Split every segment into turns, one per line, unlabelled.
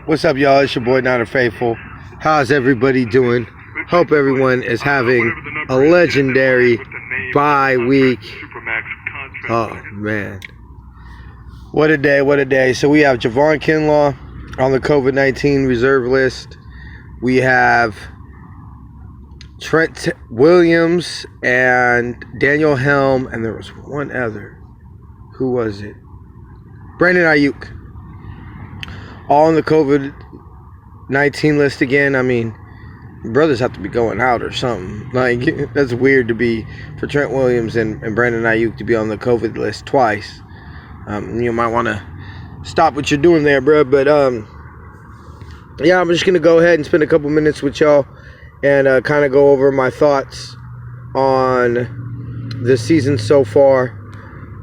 What's up, y'all? It's your boy, Niner Faithful. How's everybody doing? Hope everyone is having a legendary bye week. Oh, man. What a day, what a day. So we have Javon Kinlaw on the COVID-19 reserve list. We have Trent Williams and Daniel Helm, and there was one other. Who was it? Brandon Ayuk. All on the COVID-19 list again. I mean, brothers have to be going out or something. Like, that's weird to be for Trent Williams and Brandon Ayuk to be on the COVID list twice. You might want to stop what you're doing there, bro. But, yeah, I'm just going to go ahead and spend a couple minutes with y'all and kind of go over my thoughts on the season so far.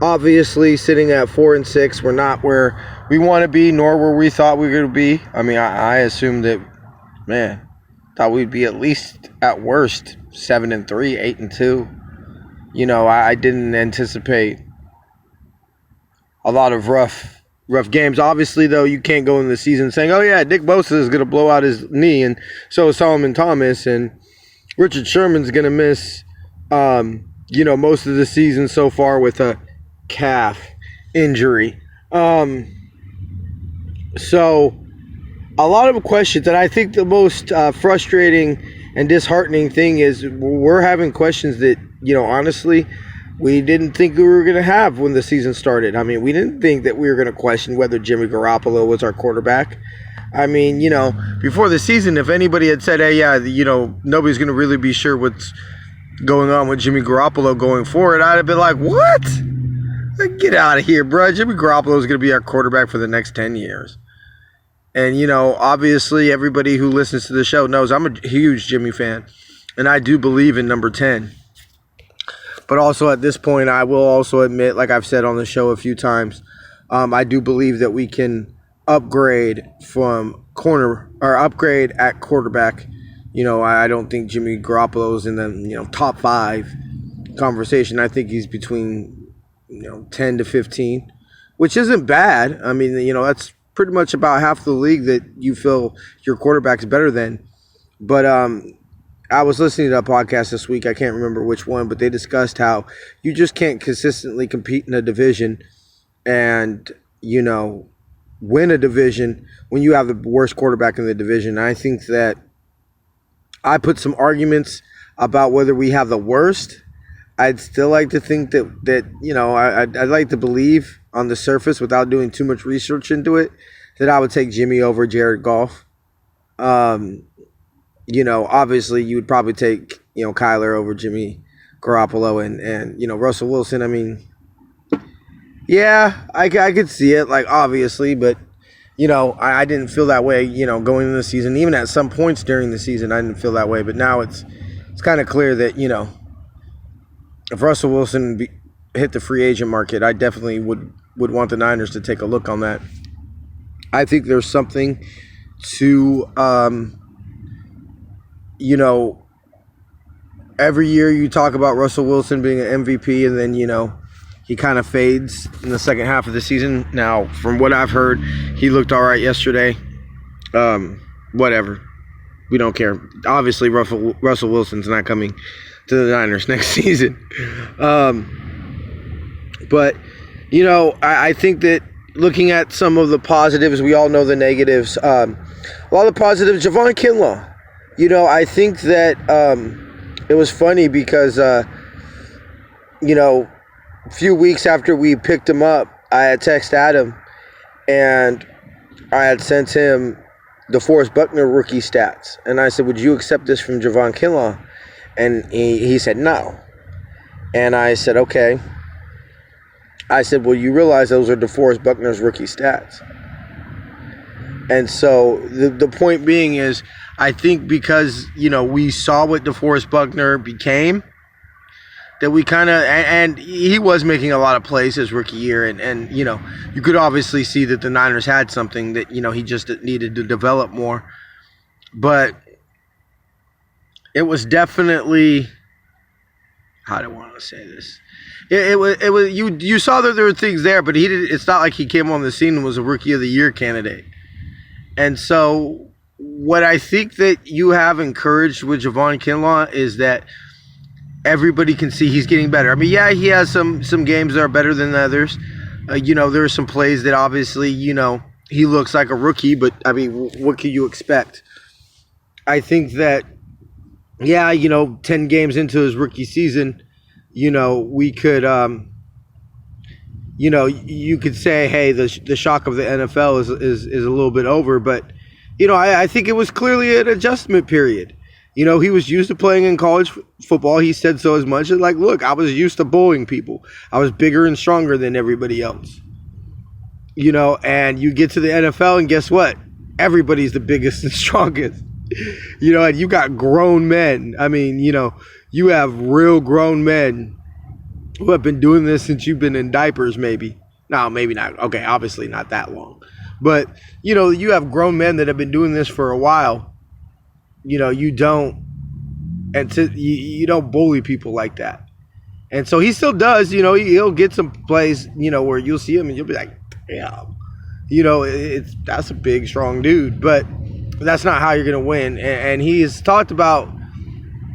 Obviously, sitting at 4-6, we're not where we want to be, nor where we thought we were going to be. I mean, I assumed that, thought we'd be at least, at worst, 7-3, 8-2. You know, I didn't anticipate a lot of rough games. Obviously, though, you can't go in the season saying, oh, yeah, Nick Bosa is going to blow out his knee, and so is Solomon Thomas, and Richard Sherman's going to miss, most of the season so far with a calf injury. So a lot of questions, and I think the most frustrating and disheartening thing is we're having questions that, honestly, we didn't think we were going to have when the season started. I mean, we didn't think that we were going to question whether Jimmy Garoppolo was our quarterback. I mean, before the season, if anybody had said, hey, yeah, nobody's going to really be sure what's going on with Jimmy Garoppolo going forward, I'd have been like, what? Like, get out of here, bro. Jimmy Garoppolo is going to be our quarterback for the next 10 years. And, obviously everybody who listens to the show knows I'm a huge Jimmy fan. And I do believe in number 10. But also at this point, I will also admit, like I've said on the show a few times, I do believe that we can upgrade upgrade at quarterback. I don't think Jimmy Garoppolo's in the, top 5 conversation. I think he's between 10 to 15, which isn't bad. I mean, that's pretty much about half the league that you feel your quarterback's better than. But I was listening to a podcast this week. I can't remember which one, but they discussed how you just can't consistently compete in a division and, win a division when you have the worst quarterback in the division. I think that I put some arguments about whether we have the worst. I'd still like to think that I'd like to believe on the surface without doing too much research into it that I would take Jimmy over Jared Goff. Obviously you would probably take, Kyler over Jimmy Garoppolo and Russell Wilson. I mean, yeah, I could see it, like, obviously, but, I didn't feel that way, going into the season. Even at some points during the season, I didn't feel that way. But now it's kind of clear that, if Russell Wilson hit the free agent market, I definitely would want the Niners to take a look on that. I think there's something to, every year you talk about Russell Wilson being an MVP and then, he kind of fades in the second half of the season. Now, from what I've heard, he looked all right yesterday. Whatever. We don't care. Obviously, Russell Wilson's not coming to the Niners next season. But, I think that looking at some of the positives, we all know the negatives. A lot of the positives, Javon Kinlaw. I think that it was funny because, a few weeks after we picked him up, I had texted Adam and I had sent him the DeForest Buckner rookie stats. And I said, would you accept this from Javon Kinlaw? And he said no. And I said, okay. I said, well, you realize those are DeForest Buckner's rookie stats. And so the point being is, I think because, we saw what DeForest Buckner became, that we kind of, and he was making a lot of plays his rookie year. And you could obviously see that the Niners had something that, he just needed to develop more. But it was definitely, how do I want to say this? It was you saw that there were things there, but it's not like he came on the scene and was a rookie of the year candidate. And so what I think that you have encouraged with Javon Kinlaw is that everybody can see he's getting better. I mean, yeah, he has some games that are better than others. There are some plays that obviously, he looks like a rookie, but I mean, what can you expect? I think that, 10 games into his rookie season, we could, you could say, hey, the shock of the NFL is a little bit over, but, I think it was clearly an adjustment period. He was used to playing in college football. He said so as much as look, I was used to bullying people. I was bigger and stronger than everybody else. And you get to the NFL and guess what? Everybody's the biggest and strongest. And you got grown men. I mean, you have real grown men who have been doing this since you've been in diapers, maybe. No, maybe not. Okay, obviously not that long. But, you have grown men that have been doing this for a while. You don't bully people like that. And so he still does, he'll get some plays, where you'll see him and you'll be like, damn, that's a big, strong dude. But that's not how you're going to win. And he has talked about,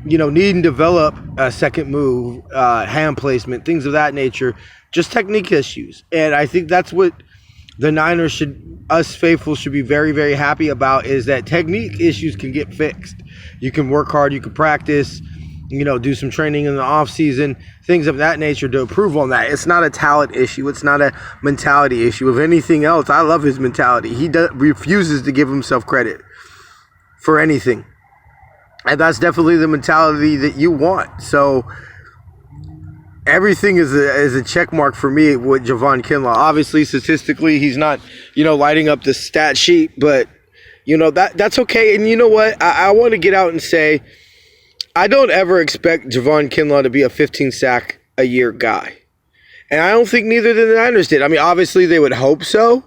needing to develop a second move, hand placement, things of that nature, just technique issues. And I think that's what the Niners us faithful should be very, very happy about, is that technique issues can get fixed. You can work hard, you can practice, do some training in the offseason, things of that nature to improve on that. It's not a talent issue. It's not a mentality issue. If anything else, I love his mentality. He refuses to give himself credit for anything. And that's definitely the mentality that you want. So everything is a check mark for me with Javon Kinlaw. Obviously, statistically, he's not, lighting up the stat sheet, but, that's okay. And you know what? I want to get out and say, I don't ever expect Javon Kinlaw to be a 15-sack-a-year guy. And I don't think neither did the Niners did. I mean, obviously, they would hope so.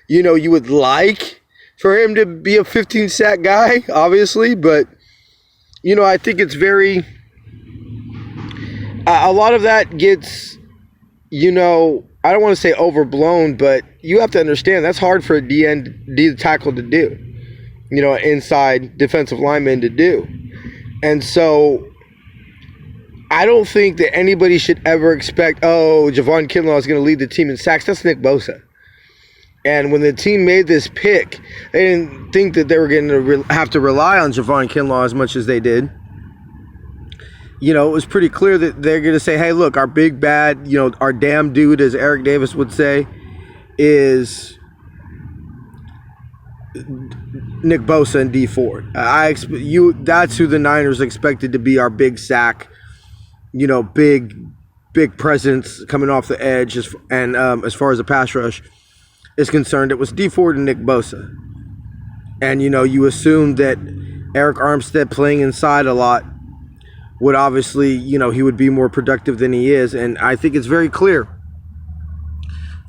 You would like for him to be a 15-sack guy, obviously, but, I think it's very... a lot of that gets, I don't want to say overblown, but you have to understand that's hard for a D tackle to do, inside defensive lineman to do. And so I don't think that anybody should ever expect, Javon Kinlaw is going to lead the team in sacks. That's Nick Bosa. And when the team made this pick, they didn't think that they were going to have to rely on Javon Kinlaw as much as they did. It was pretty clear that they're going to say, hey, look, our big bad, our damn dude, as Eric Davis would say, is Nick Bosa and D Ford. That's who the Niners expected to be our big sack, big presence coming off the edge. And as far as the pass rush is concerned, it was D Ford and Nick Bosa. And, you assume that Eric Armstead playing inside a lot would obviously, he would be more productive than he is. And I think it's very clear,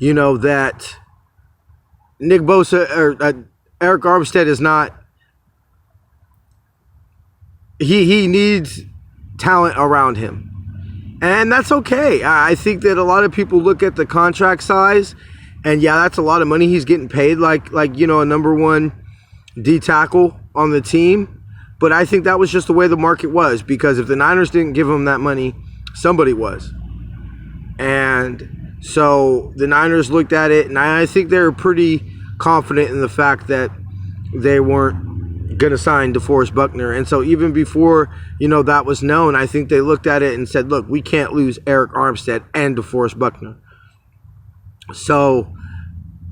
that Nick Bosa or Eric Armstead is not, he needs talent around him. And that's okay. I think that a lot of people look at the contract size and that's a lot of money he's getting paid like a number one D tackle on the team. But I think that was just the way the market was, because if the Niners didn't give him that money, somebody was. And so the Niners looked at it, and I think they were pretty confident in the fact that they weren't going to sign DeForest Buckner. And so even before, that was known, I think they looked at it and said, look, we can't lose Eric Armstead and DeForest Buckner. So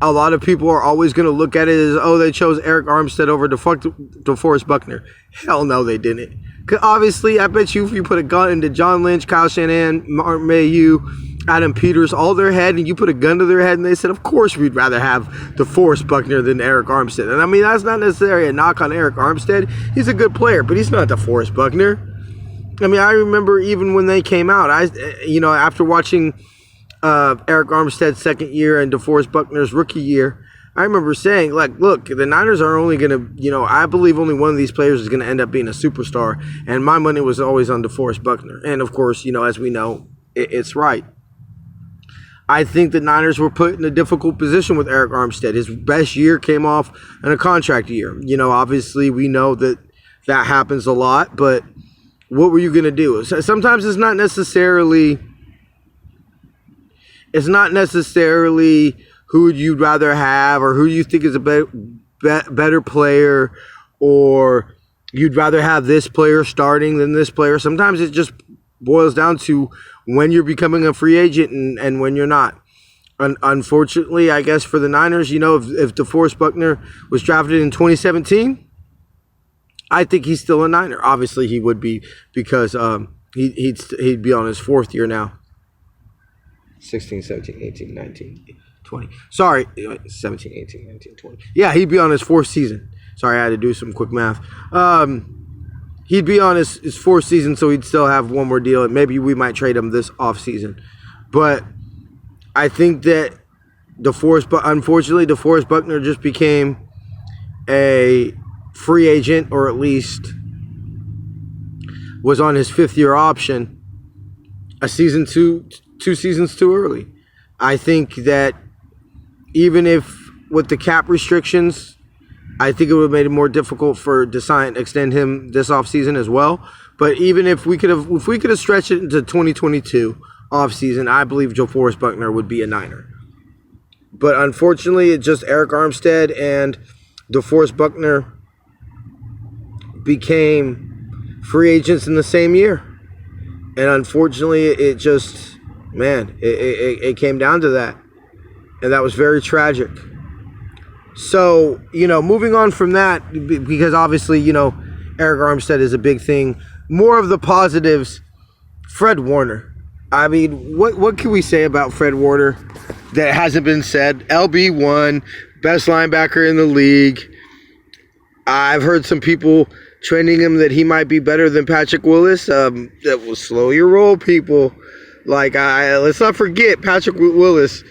a lot of people are always going to look at it as, they chose Eric Armstead over DeForest Buckner. Hell no, they didn't. Because obviously, I bet you if you put a gun into John Lynch, Kyle Shanahan, Mark Mayhew, Adam Peters, all their head, and you put a gun to their head, and they said, of course we'd rather have DeForest Buckner than Eric Armstead. And I mean, that's not necessarily a knock on Eric Armstead. He's a good player, but he's not DeForest Buckner. I mean, I remember even when they came out, after watching Eric Armstead's second year and DeForest Buckner's rookie year, I remember saying, look, the Niners are only going to, I believe only one of these players is going to end up being a superstar. And my money was always on DeForest Buckner. And, of course, as we know, it's right. I think the Niners were put in a difficult position with Eric Armstead. His best year came off in a contract year. Obviously we know that happens a lot, but what were you going to do? Sometimes it's not necessarily who you'd rather have or who you think is a better player, or you'd rather have this player starting than this player. Sometimes it just boils down to when you're becoming a free agent and when you're not. Unfortunately, I guess for the Niners, if DeForest Buckner was drafted in 2017, I think he's still a Niner. Obviously, he would be because he'd be on his fourth year now. 16, 17, 18, 19, 20. Sorry, 17, 18, 19, 20. Yeah, he'd be on his fourth season. Sorry, I had to do some quick math. He'd be on his fourth season, so he'd still have one more deal, and maybe we might trade him this offseason. But I think that unfortunately, DeForest Buckner just became a free agent, or at least was on his fifth-year option two seasons too early. I think that even if with the cap restrictions, I think it would have made it more difficult for to extend him this offseason as well. But even if we could have stretched it into 2022 offseason, I believe DeForest Buckner would be a Niner. But unfortunately, it's just Eric Armstead and DeForest Buckner became free agents in the same year. And unfortunately, it just, it came down to that. And that was very tragic. So, moving on from that, because obviously, Eric Armstead is a big thing. More of the positives, Fred Warner. I mean, what can we say about Fred Warner that hasn't been said? LB1, best linebacker in the league. I've heard some people trending him that he might be better than Patrick Willis. That will slow your roll, people. Let's not forget, Patrick Willis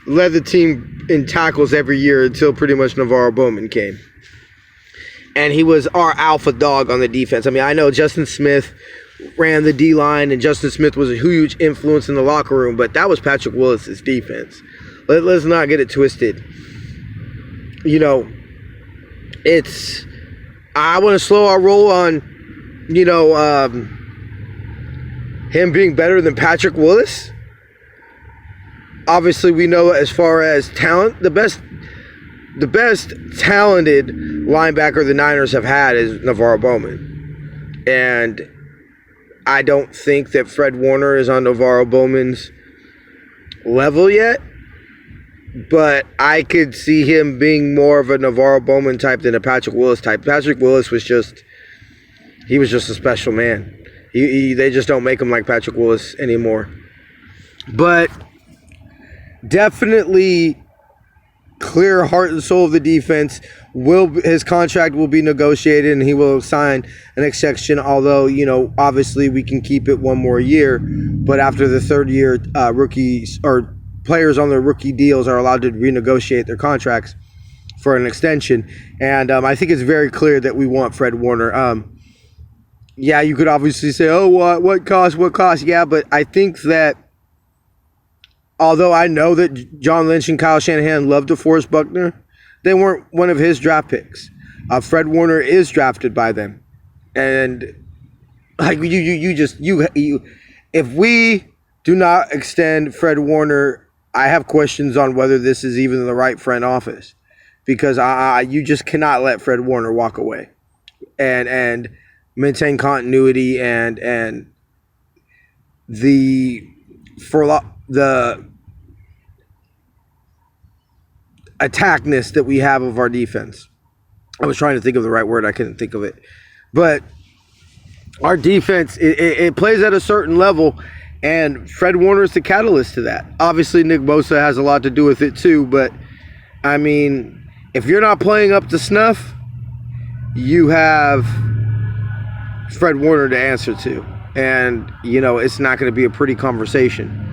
led the team in tackles every year until pretty much Navarro Bowman came. And he was our alpha dog on the defense. I mean, I know Justin Smith ran the D-line, and Justin Smith was a huge influence in the locker room, but that was Patrick Willis's defense. Let's not get it twisted. I want to slow our roll on, him being better than Patrick Willis. Obviously, we know as far as talent, the best talented linebacker the Niners have had is Navarro Bowman. And I don't think that Fred Warner is on Navarro Bowman's level yet. But I could see him being more of a Navarro Bowman type than a Patrick Willis type. Patrick Willis was just a special man. They just don't make him like Patrick Willis anymore. But definitely clear heart and soul of the defense. His contract will be negotiated and he will sign an extension, although, obviously we can keep it one more year. But after the third year, rookies or players on their rookie deals are allowed to renegotiate their contracts for an extension. And I think it's very clear that we want Fred Warner. You could obviously say, oh, what cost? Yeah, but I think that although I know that John Lynch and Kyle Shanahan loved DeForest Buckner, they weren't one of his draft picks. Fred Warner is drafted by them. And if we do not extend Fred Warner, I have questions on whether this is even the right front office, because you just cannot let Fred Warner walk away and maintain continuity and the attackness that we have of our defense. I was trying to think of the right word. I couldn't think of it. But our defense, it plays at a certain level, and Fred Warner is the catalyst to that. Obviously, Nick Bosa has a lot to do with it too, but, I mean, if you're not playing up to snuff, you have Fred Warner to answer to. And, it's not going to be a pretty conversation.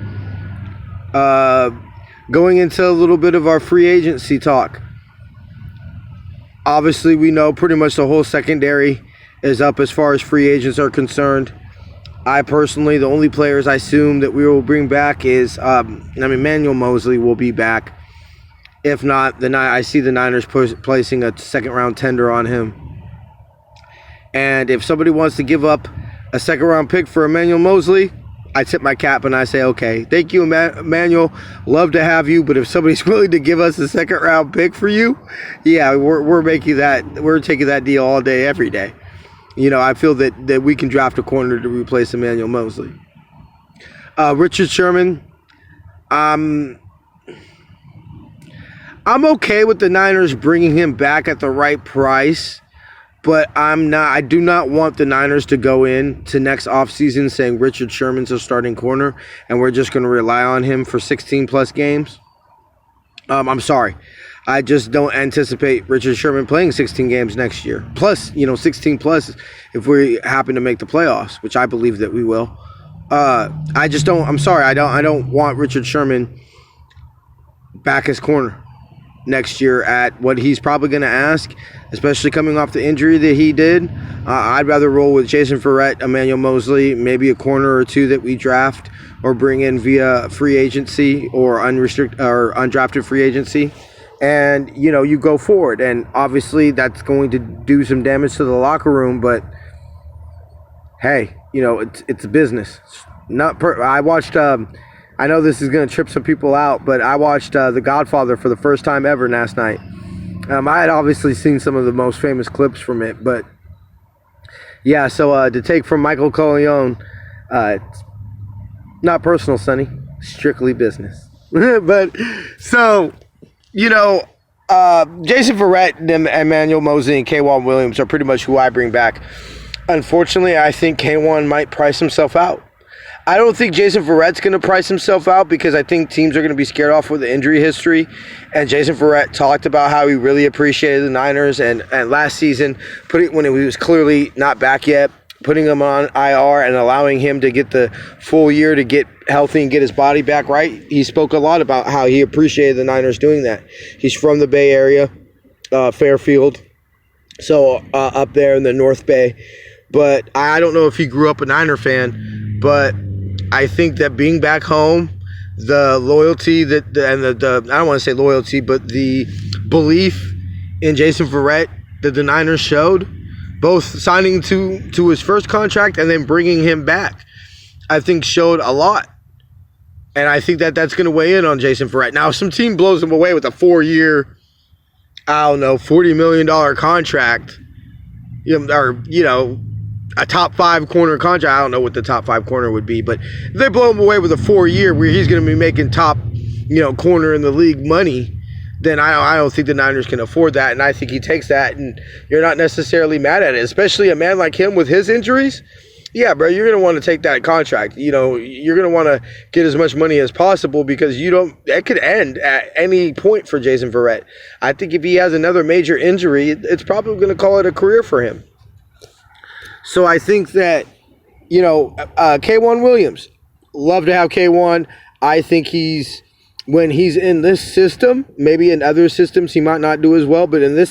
Going into a little bit of our free agency talk. Obviously, we know pretty much the whole secondary is up as far as free agents are concerned. I personally, the only players I assume that we will bring back is, Emmanuel Mosley will be back. If not, I see the Niners placing a second-round tender on him. And if somebody wants to give up a second-round pick for Emmanuel Mosley, I tip my cap and I say, okay, thank you, Emmanuel. Love to have you, but if somebody's willing to give us a second-round pick for you, yeah, we're making that. We're taking that deal all day, every day. I feel that we can draft a corner to replace Emmanuel Mosley. Richard Sherman, I'm okay with the Niners bringing him back at the right price, but I do not want the Niners to go in to next offseason saying Richard Sherman's a starting corner and we're just going to rely on him for 16-plus games. I'm sorry. I just don't anticipate Richard Sherman playing 16 games next year. Plus, 16-plus if we happen to make the playoffs, which I believe that we will. I just don't. I'm sorry. I don't want Richard Sherman back as corner next year at what he's probably going to ask, especially coming off the injury that he did. I'd rather roll with Jason Verrett, Emmanuel Mosley, maybe a corner or two that we draft or bring in via free agency or unrestricted or undrafted free agency. And, you go forward. And obviously that's going to do some damage to the locker room. But, hey, it's a business. I watched, I know this is going to trip some people out, but I watched The Godfather for the first time ever last night. I had obviously seen some of the most famous clips from it. But, yeah, so to take from Michael Corleone, it's not personal, Sonny. Strictly business. But, so... Jason Verrett, Emmanuel Mosley, and K'Waun Williams are pretty much who I bring back. Unfortunately, I think K'Waun might price himself out. I don't think Jason Verrett's going to price himself out because I think teams are going to be scared off with the injury history. And Jason Verrett talked about how he really appreciated the Niners and last season, when he was clearly not back yet, putting him on IR and allowing him to get the full year to get healthy and get his body back right. He spoke a lot about how he appreciated the Niners doing that. He's from the Bay Area, Fairfield, so up there in the North Bay. But I don't know if he grew up a Niner fan, but I think that being back home, the loyalty I don't want to say loyalty, but the belief in Jason Verrett that the Niners showed, both signing to his first contract and then bringing him back, I think showed a lot. And I think that's going to weigh in on Jason Verrett. Now, if some team blows him away with a 4-year, $40 million contract, a top 5 corner contract. I don't know what the top 5 corner would be, but if they blow him away with a 4-year where he's going to be making top, corner in the league money, then I don't think the Niners can afford that. And I think he takes that, and you're not necessarily mad at it, especially a man like him with his injuries. Yeah, bro, you're going to want to take that contract. You're going to want to get as much money as possible because it could end at any point for Jason Verrett. I think if he has another major injury, it's probably going to call it a career for him. So I think that, K'Waun Williams, love to have K'Waun. I think when he's in this system, maybe in other systems he might not do as well, but in this